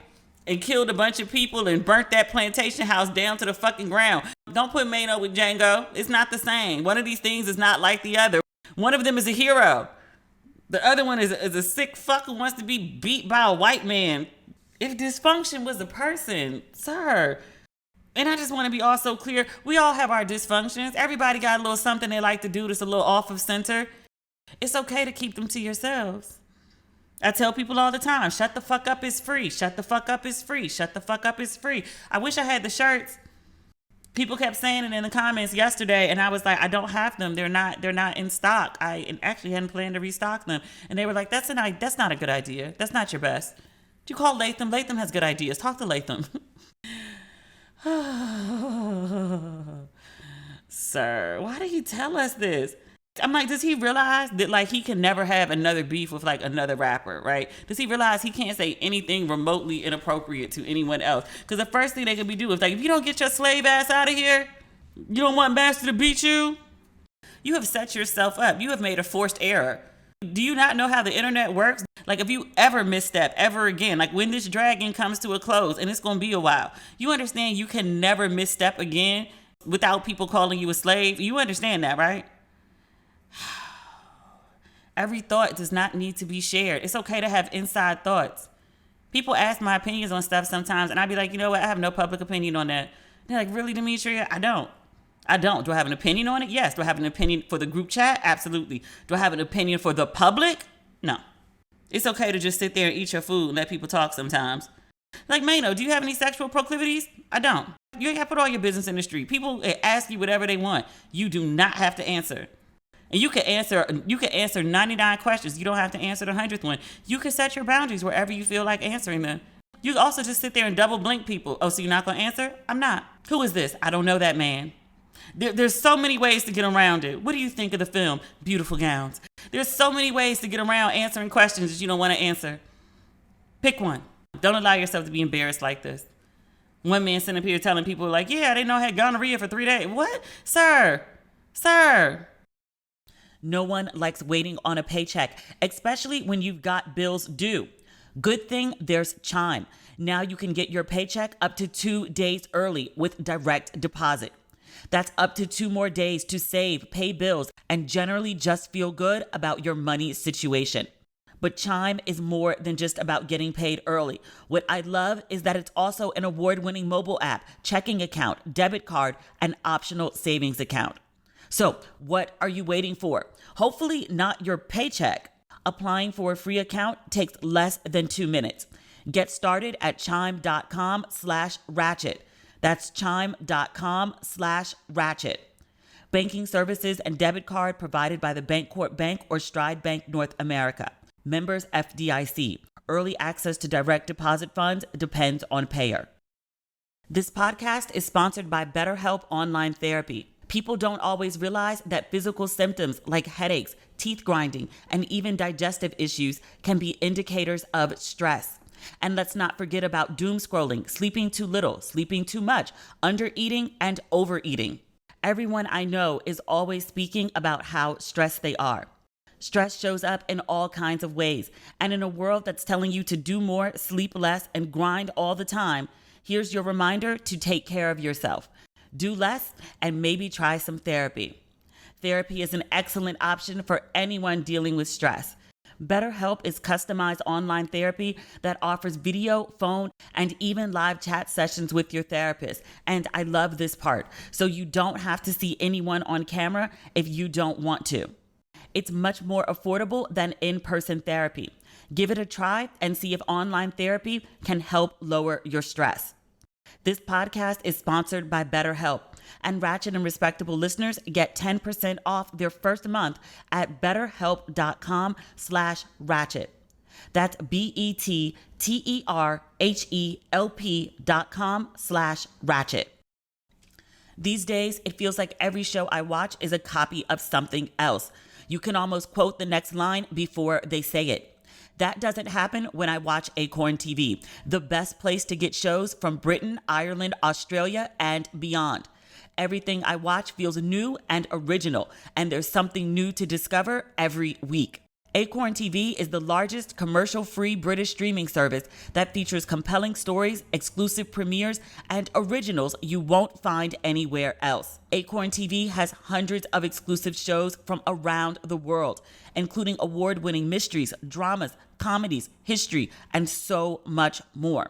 and killed a bunch of people and burnt that plantation house down to the fucking ground. Don't put Maino with Django. It's not the same. One of these things is not like the other. One of them is a hero. The other one is a sick fuck who wants to be beat by a white man. If dysfunction was a person, sir. And I just want to be also clear, we all have our dysfunctions. Everybody got a little something they like to do that's a little off of center. It's okay to keep them to yourselves. I tell people all the time, shut the fuck up is free. Shut the fuck up is free. Shut the fuck up is free. I wish I had the shirts. People kept saying it in the comments yesterday, and I was like, I don't have them. They're not in stock. I actually hadn't planned to restock them. And they were like, that's not a good idea. That's not your best. Do you call Latham? Latham has good ideas. Talk to Latham. Sir, why did he tell us this? I'm like, does he realize that like he can never have another beef with like another rapper, right? Does he realize he can't say anything remotely inappropriate to anyone else? Because the first thing they could be doing is like, if you don't get your slave ass out of here, you don't want Master to beat you. You have set yourself up. You have made a forced error. Do you not know how the internet works? Like if you ever misstep ever again, like when this dragging comes to a close, and it's going to be a while, you understand you can never misstep again without people calling you a slave. You understand that, right? Every thought does not need to be shared. It's okay to have inside thoughts. People ask my opinions on stuff sometimes, and I'd be like, you know what? I have no public opinion on that. They're like, really, Demetria? I don't. Do I have an opinion on it? Yes. Do I have an opinion for the group chat? Absolutely. Do I have an opinion for the public? No. It's okay to just sit there and eat your food and let people talk sometimes. Like, Maino, do you have any sexual proclivities? I don't. You ain't got to put all your business in the street. People ask you whatever they want. You do not have to answer. And you can answer 99 questions. You don't have to answer the 100th one. You can set your boundaries wherever you feel like answering them. You can also just sit there and double blink people. Oh, so you're not going to answer? I'm not. Who is this? I don't know that man. There's so many ways to get around it. What do you think of the film? Beautiful gowns. There's so many ways to get around answering questions that you don't want to answer. Pick one. Don't allow yourself to be embarrassed like this. One man sitting up here telling people like, yeah, I didn't know I had gonorrhea for 3 days. What? Sir. No one likes waiting on a paycheck, especially when you've got bills due. Good thing there's Chime. Now you can get your paycheck up to 2 days early with direct deposit. That's up to 2 more days to save, pay bills, and generally just feel good about your money situation. But Chime is more than just about getting paid early. What I love is that it's also an award-winning mobile app, checking account, debit card, and optional savings account. So, what are you waiting for? Hopefully not your paycheck. Applying for a free account takes less than 2 minutes. Get started at chime.com/ratchet. That's chime.com/ratchet. Banking services and debit card provided by the Bancorp Bank or Stride Bank North America. Members FDIC. Early access to direct deposit funds depends on payer. This podcast is sponsored by BetterHelp Online Therapy. People don't always realize that physical symptoms like headaches, teeth grinding, and even digestive issues can be indicators of stress. And let's not forget about doom scrolling, sleeping too little, sleeping too much, undereating, and overeating. Everyone I know is always speaking about how stressed they are. Stress shows up in all kinds of ways, and in a world that's telling you to do more, sleep less, and grind all the time, here's your reminder to take care of yourself. Do less and maybe try some therapy. Therapy is an excellent option for anyone dealing with stress. BetterHelp is customized online therapy that offers video, phone, and even live chat sessions with your therapist. And I love this part. So you don't have to see anyone on camera if you don't want to. It's much more affordable than in-person therapy. Give it a try and see if online therapy can help lower your stress. This podcast is sponsored by BetterHelp, and Ratchet and Respectable listeners get 10% off their first month at betterhelp.com/ratchet. That's BetterHelp.com/ratchet. These days, it feels like every show I watch is a copy of something else. You can almost quote the next line before they say it. That doesn't happen when I watch Acorn TV, the best place to get shows from Britain, Ireland, Australia, and beyond. Everything I watch feels new and original, and there's something new to discover every week. Acorn TV is the largest commercial-free British streaming service that features compelling stories, exclusive premieres, and originals you won't find anywhere else. Acorn TV has hundreds of exclusive shows from around the world, including award-winning mysteries, dramas, comedies, history, and so much more.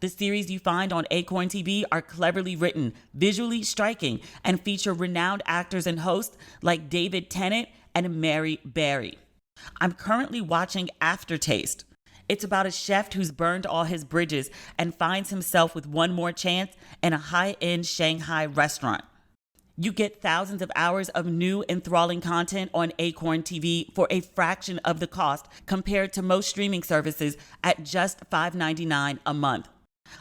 The series you find on Acorn TV are cleverly written, visually striking, and feature renowned actors and hosts like David Tennant and Mary Berry. I'm currently watching Aftertaste. It's about a chef who's burned all his bridges and finds himself with one more chance in a high-end Shanghai restaurant. You get thousands of hours of new enthralling content on Acorn TV for a fraction of the cost compared to most streaming services at just $5.99 a month.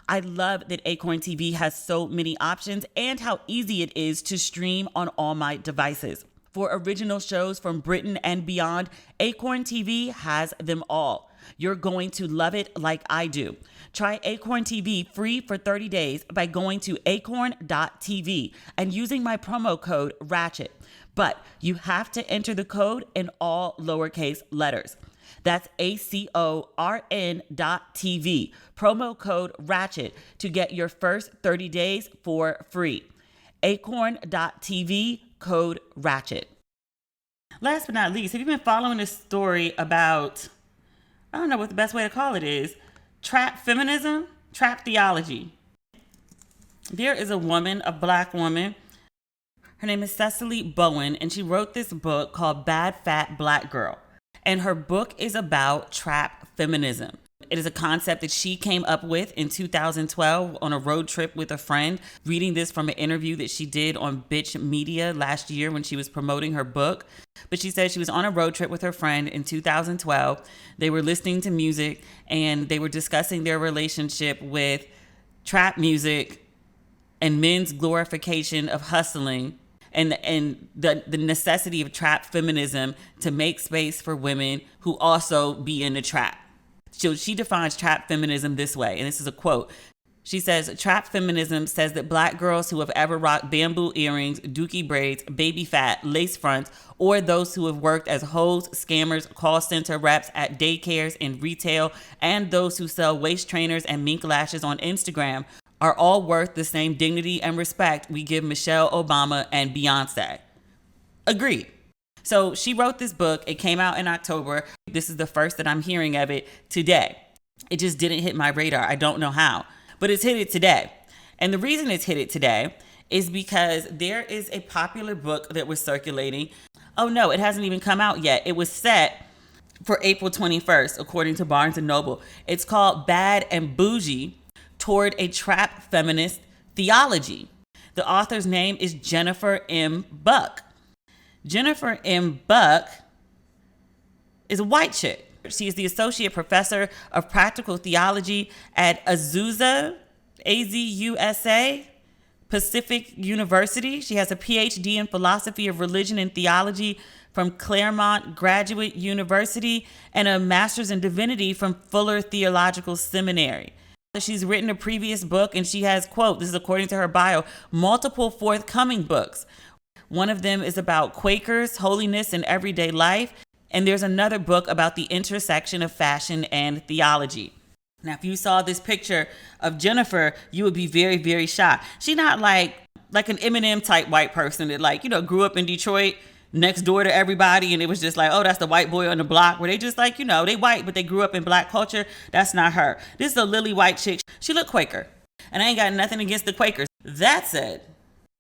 I love that Acorn TV has so many options and how easy it is to stream on all my devices. For original shows from Britain and beyond, Acorn TV has them all. You're going to love it like I do. Try Acorn TV free for 30 days by going to acorn.tv and using my promo code RATCHET. But you have to enter the code in all lowercase letters. That's ACORN.TV, promo code RATCHET to get your first 30 days for free. Acorn.tv, code RATCHET. Last but not least, have you been following this story about, I don't know what the best way to call it is, trap feminism, trap theology? There is a woman, a black woman, her name is Cecily Bowen, and she wrote this book called Bad Fat Black Girl. And her book is about trap feminism. It is a concept that she came up with in 2012 on a road trip with a friend. Reading this from an interview that she did on Bitch Media last year when she was promoting her book. But she said she was on a road trip with her friend in 2012. They were listening to music and they were discussing their relationship with trap music and men's glorification of hustling and the necessity of trap feminism to make space for women who also be in the trap. So she defines trap feminism this way, and this is a quote. She says, trap feminism says that black girls who have ever rocked bamboo earrings, dookie braids, baby fat, lace fronts, or those who have worked as hoes, scammers, call center reps at daycares and retail, and those who sell waist trainers and mink lashes on Instagram are all worth the same dignity and respect we give Michelle Obama and Beyonce. Agreed. So she wrote this book. It came out in October. This is the first that I'm hearing of it today. It just didn't hit my radar. I don't know how, but it's hit it today. And the reason it's hit it today is because there is a popular book that was circulating. Oh no, it hasn't even come out yet. It was set for April 21st, according to Barnes & Noble. It's called Bad and Bougie: Toward a Trap Feminist Theology. The author's name is Jennifer M. Buck. Jennifer M. Buck is a white chick. She is the associate professor of practical theology at Azusa, Azusa Pacific University. She has a PhD in philosophy of religion and theology from Claremont Graduate University and a master's in divinity from Fuller Theological Seminary. She's written a previous book and she has, quote, this is according to her bio, multiple forthcoming books. One of them is about Quakers, holiness, and everyday life. And there's another book about the intersection of fashion and theology. Now, if you saw this picture of Jennifer, you would be very, very shocked. She's not like an Eminem type white person that grew up in Detroit next door to everybody. And it was just like, oh, that's the white boy on the block, where they just they white, but they grew up in black culture. That's not her. This is a lily white chick. She look Quaker. And I ain't got nothing against the Quakers. That said,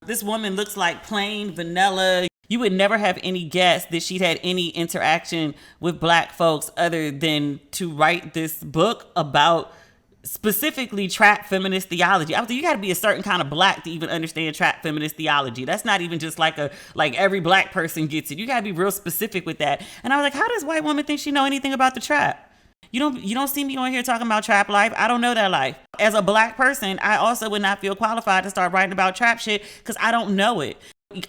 this woman looks like plain vanilla. You would never have any guess that she'd had any interaction with black folks other than to write this book about specifically trap feminist theology. I was like, you got to be a certain kind of black to even understand trap feminist theology. That's not even just like every black person gets it. You got to be real specific with that. And I was like, how does white woman think she know anything about the trap? You don't see me on here talking about trap life. I don't know that life. As a black person, I also would not feel qualified to start writing about trap shit because I don't know it.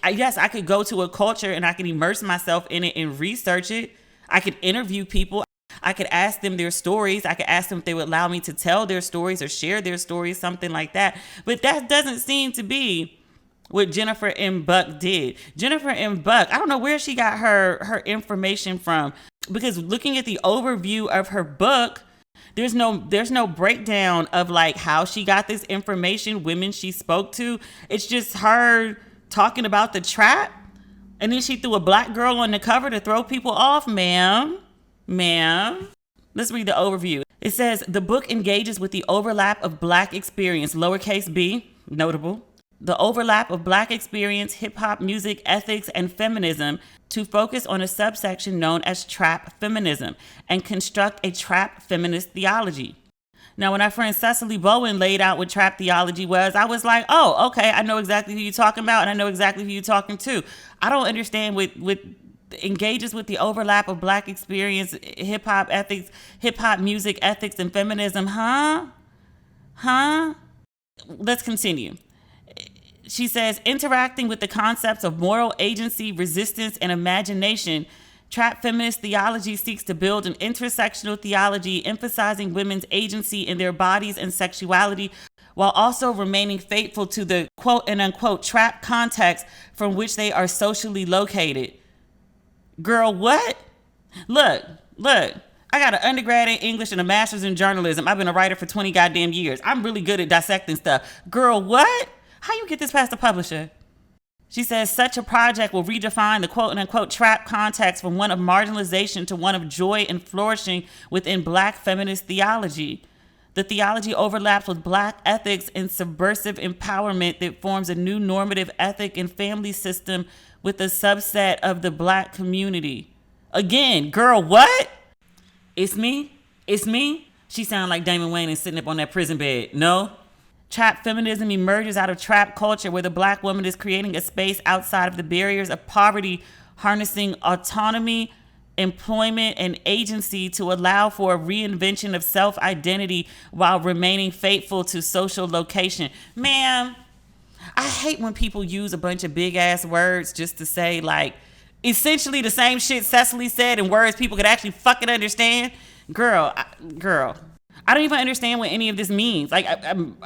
Yes, I could go to a culture and I could immerse myself in it and research it. I could interview people. I could ask them their stories. I could ask them if they would allow me to tell their stories or share their stories, something like that. But that doesn't seem to be what Jennifer M. Buck did. Jennifer M. Buck, I don't know where she got her information from, because looking at the overview of her book, there's no breakdown of how she got this information, women she spoke to. It's just her talking about the trap, and then she threw a black girl on the cover to throw people off. Ma'am. Let's read the overview. It says, the book engages with the overlap of black experience, lowercase b, notable, the overlap of black experience, hip-hop music, ethics, and feminism to focus on a subsection known as trap feminism and construct a trap feminist theology. Now, when our friend Cecily Bowen laid out what trap theology was, I was like, oh, okay, I know exactly who you're talking about, and I know exactly who you're talking to. I don't understand what engages with the overlap of black experience, hip-hop ethics, hip-hop music, ethics, and feminism. Huh? Let's continue. She says, interacting with the concepts of moral agency, resistance, and imagination, trap feminist theology seeks to build an intersectional theology emphasizing women's agency in their bodies and sexuality, while also remaining faithful to the quote and unquote trap context from which they are socially located. Girl, what? Look. I got an undergrad in English and a master's in journalism. I've been a writer for 20 goddamn years. I'm really good at dissecting stuff. Girl, what? How you get this past the publisher? She says such a project will redefine the quote and unquote trap context from one of marginalization to one of joy and flourishing within black feminist theology. The theology overlaps with black ethics and subversive empowerment that forms a new normative ethic and family system with a subset of the black community. Again, girl, what? It's me? She sound like Damon Wayans sitting up on that prison bed. No? Trap feminism emerges out of trap culture where the black woman is creating a space outside of the barriers of poverty, harnessing autonomy, employment, and agency to allow for a reinvention of self-identity while remaining faithful to social location. Ma'am, I hate when people use a bunch of big ass words just to say essentially the same shit Cecily said in words people could actually fucking understand. Girl, I don't even understand what any of this means. Am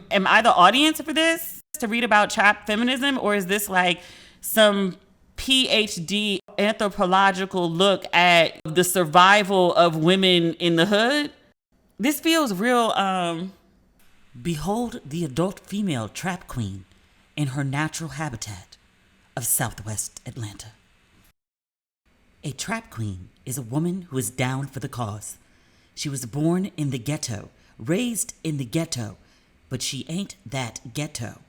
I the audience for this to read about trap feminism, or is this some PhD anthropological look at the survival of women in the hood? This feels real. Behold the adult female trap queen in her natural habitat of Southwest Atlanta. A trap queen is a woman who is down for the cause. She was born in the ghetto, raised in the ghetto, but she ain't that ghetto.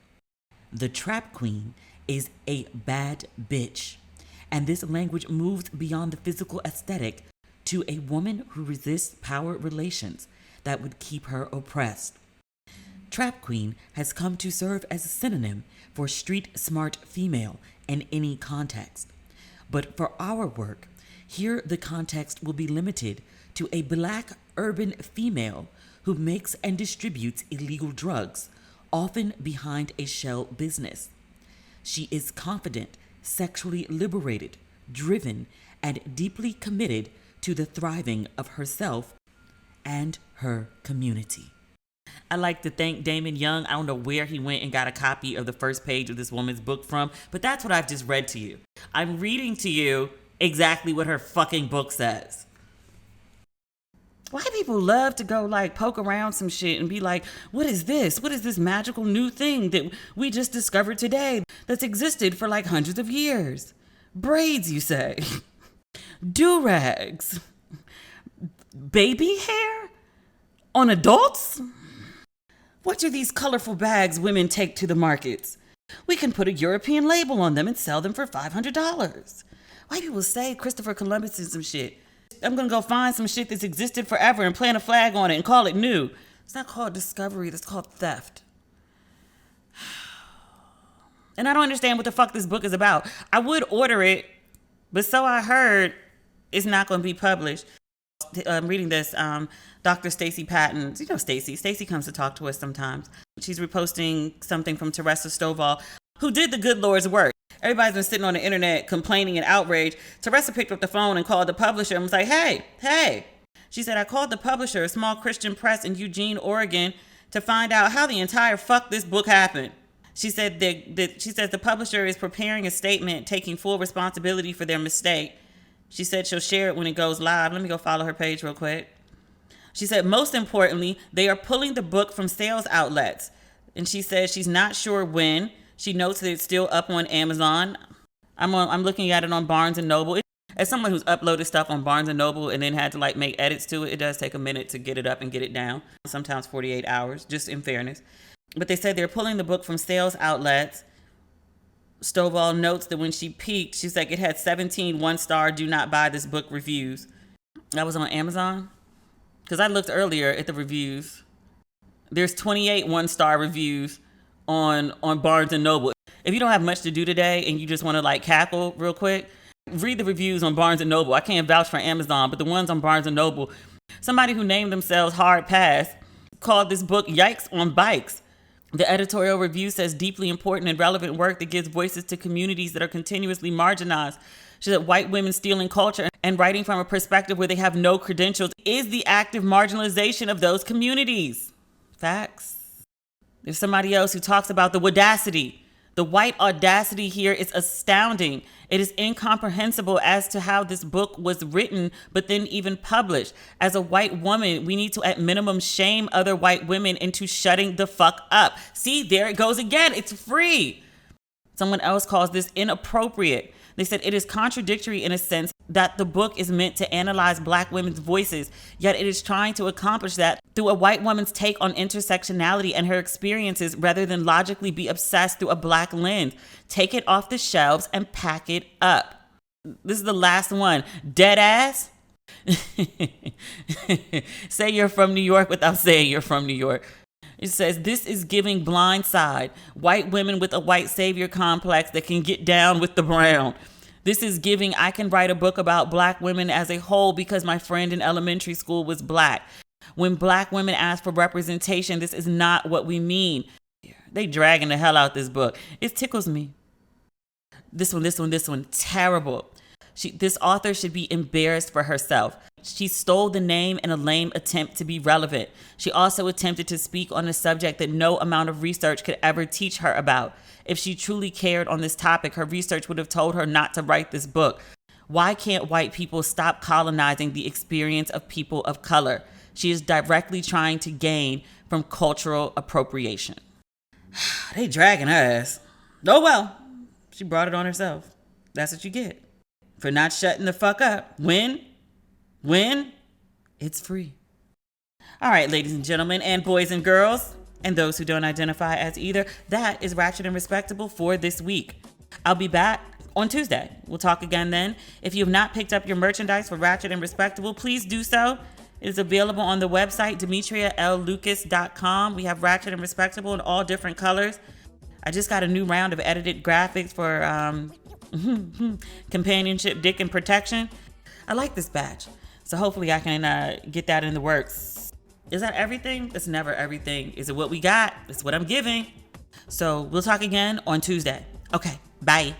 The trap queen is a bad bitch, and this language moves beyond the physical aesthetic to a woman who resists power relations that would keep her oppressed. Trap queen has come to serve as a synonym for street smart female in any context. But for our work, here the context will be limited to a black urban female who makes and distributes illegal drugs, often behind a shell business. She is confident, sexually liberated, driven, and deeply committed to the thriving of herself and her community. I like to thank Damon Young. I don't know where he went and got a copy of the first page of this woman's book from, but that's what I've just read to you. I'm reading to you exactly what her fucking book says. White people love to go like poke around some shit and be like, what is this? What is this magical new thing that we just discovered today that's existed for like hundreds of years? Braids, you say? Do-rags? Baby hair? On adults? What are these colorful bags women take to the markets? We can put a European label on them and sell them for $500. White people say Christopher Columbus and some shit. I'm gonna go find some shit that's existed forever and plant a flag on it and call it new. It's not called discovery, that's called theft. And I don't understand what the fuck this book is about. I would order it, but so I heard it's not gonna be published. I'm reading this, Dr. Stacey Patton. You know Stacey. Stacey comes to talk to us sometimes. She's reposting something from Teresa Stovall, who did the good Lord's work. Everybody's been sitting on the internet complaining and outraged. Teresa picked up the phone and called the publisher and was like, hey. She said, I called the publisher, a small Christian press in Eugene, Oregon, to find out how the entire fuck this book happened. She said she says the publisher is preparing a statement, taking full responsibility for their mistake. She said she'll share it when it goes live. Let me go follow her page real quick. She said, most importantly, they are pulling the book from sales outlets. And she says she's not sure when. She notes that it's still up on Amazon. I'm looking at it on Barnes & Noble. As someone who's uploaded stuff on Barnes & Noble and then had to like make edits to it, it does take a minute to get it up and get it down. Sometimes 48 hours, just in fairness. But they said they're pulling the book from sales outlets. Stovall notes that when she peeked, she's like, it had 17 one-star do not buy this book reviews. That was on Amazon? Because I looked earlier at the reviews. There's 28 one-star reviews on Barnes & Noble. If you don't have much to do today and you just want to like cackle real quick, read the reviews on Barnes & Noble. I can't vouch for Amazon, but the ones on Barnes & Noble, somebody who named themselves Hard Pass called this book Yikes on Bikes. The editorial review says deeply important and relevant work that gives voices to communities that are continuously marginalized. She said white women stealing culture and writing from a perspective where they have no credentials is the active marginalization of those communities. Facts. There's somebody else who talks about the audacity. The white audacity here is astounding. It is incomprehensible as to how this book was written, but then even published. As a white woman, we need to at minimum shame other white women into shutting the fuck up. See, there it goes again. It's free. Someone else calls this inappropriate. They said it is contradictory in a sense that the book is meant to analyze black women's voices, yet it is trying to accomplish that through a white woman's take on intersectionality and her experiences rather than logically be obsessed through a black lens. Take it off the shelves and pack it up. This is the last one. Dead ass. Say you're from New York without saying you're from New York. It says, this is giving Blind Side. White women with a white savior complex that can get down with the brown. This is giving, I can write a book about black women as a whole because my friend in elementary school was black. When black women ask for representation, this is not what we mean. They dragging the hell out this book. It tickles me. This one, terrible. This author should be embarrassed for herself. She stole the name in a lame attempt to be relevant. She also attempted to speak on a subject that no amount of research could ever teach her about. If she truly cared on this topic, her research would have told her not to write this book. Why can't white people stop colonizing the experience of people of color? She is directly trying to gain from cultural appropriation. They dragging her ass. Oh well, she brought it on herself. That's what you get for not shutting the fuck up. When it's free. All right, ladies and gentlemen, and boys and girls, and those who don't identify as either, that is Ratchet and Respectable for this week. I'll be back on Tuesday. We'll talk again then. If you have not picked up your merchandise for Ratchet and Respectable, please do so. It is available on the website, demetriallucas.com. We have Ratchet and Respectable in all different colors. I just got a new round of edited graphics for companionship, dick, and protection. I like this batch. So hopefully I can get that in the works. Is that everything? It's never everything. Is it what we got? It's what I'm giving. So we'll talk again on Tuesday. Okay, bye.